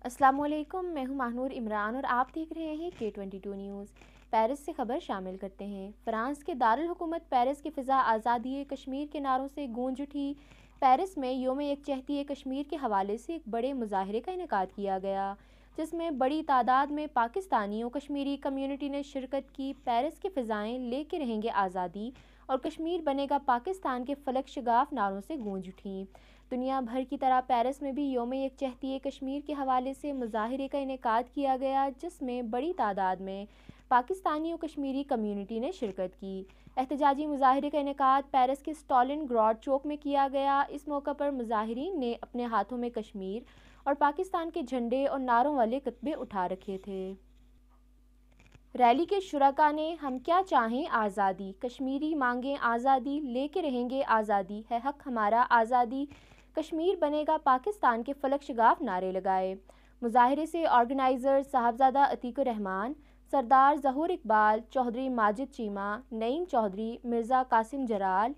السلام علیکم، میں ہوں ماہنور عمران اور آپ دیکھ رہے ہیں K22 نیوز۔ پیرس سے خبر شامل کرتے ہیں۔ فرانس کے دارالحکومت پیرس کی فضا آزادی کشمیر کے نعروں سے گونج اٹھی۔ پیرس میں یوم یکجہتی کشمیر کے حوالے سے ایک بڑے مظاہرے کا انعقاد کیا گیا، جس میں بڑی تعداد میں پاکستانیوں کشمیری کمیونٹی نے شرکت کی۔ پیرس کی فضائیں لے کے رہیں گے آزادی اور کشمیر بنے گا پاکستان کے فلک شگاف نعروں سے گونج اٹھیں۔ دنیا بھر کی طرح پیرس میں بھی یوم یکجہتی کشمیر کے حوالے سے مظاہرے کا انعقاد کیا گیا، جس میں بڑی تعداد میں پاکستانی و کشمیری کمیونٹی نے شرکت کی۔ احتجاجی مظاہرے کا انعقاد پیرس کے اسٹالن گراڈ چوک میں کیا گیا۔ اس موقع پر مظاہرین نے اپنے ہاتھوں میں کشمیر اور پاکستان کے جھنڈے اور نعروں والے کتبے اٹھا رکھے تھے۔ ریلی کے شرکاء نے ہم کیا چاہیں آزادی، کشمیری مانگیں آزادی، لے کے رہیں گے آزادی، ہے حق ہمارا آزادی، کشمیر بنے گا پاکستان کے فلک شگاف نعرے لگائے۔ مظاہرے سے آرگنائزر صاحبزادہ عتیق الرحمان، سردار ظہور اقبال، چودھری ماجد چیمہ، نعیم چودھری، مرزا قاسم جرال،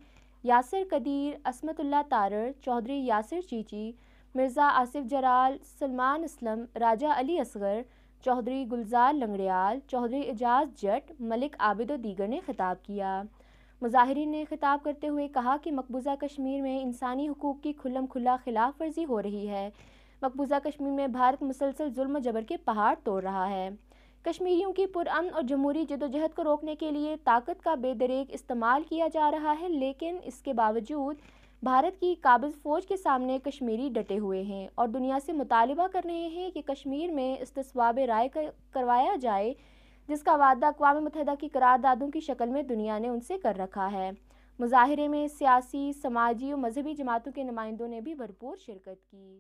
یاسر قدیر، عصمت اللہ تارڑ، چودھری یاسر چیچی، مرزا آصف جرال، سلمان اسلم، راجہ علی اصغر، چودھری گلزار لنگڑیال، چودھری اعجاز جٹ، ملک عابد و دیگر نے خطاب کیا۔ مظاہرین نے خطاب کرتے ہوئے کہا کہ مقبوضہ کشمیر میں انسانی حقوق کی کھلم کھلا خلاف ورزی ہو رہی ہے۔ مقبوضہ کشمیر میں بھارت مسلسل ظلم و جبر کے پہاڑ توڑ رہا ہے۔ کشمیریوں کی پرامن اور جمہوری جدوجہد کو روکنے کے لیے طاقت کا بے دریغ استعمال کیا جا رہا ہے، لیکن اس کے باوجود بھارت کی قابض فوج کے سامنے کشمیری ڈٹے ہوئے ہیں اور دنیا سے مطالبہ کر رہے ہیں کہ کشمیر میں استصواب رائے کروایا جائے، جس کا وعدہ اقوام متحدہ کی قراردادوں کی شکل میں دنیا نے ان سے کر رکھا ہے۔ مظاہرے میں سیاسی، سماجی و مذہبی جماعتوں کے نمائندوں نے بھی بھرپور شرکت کی۔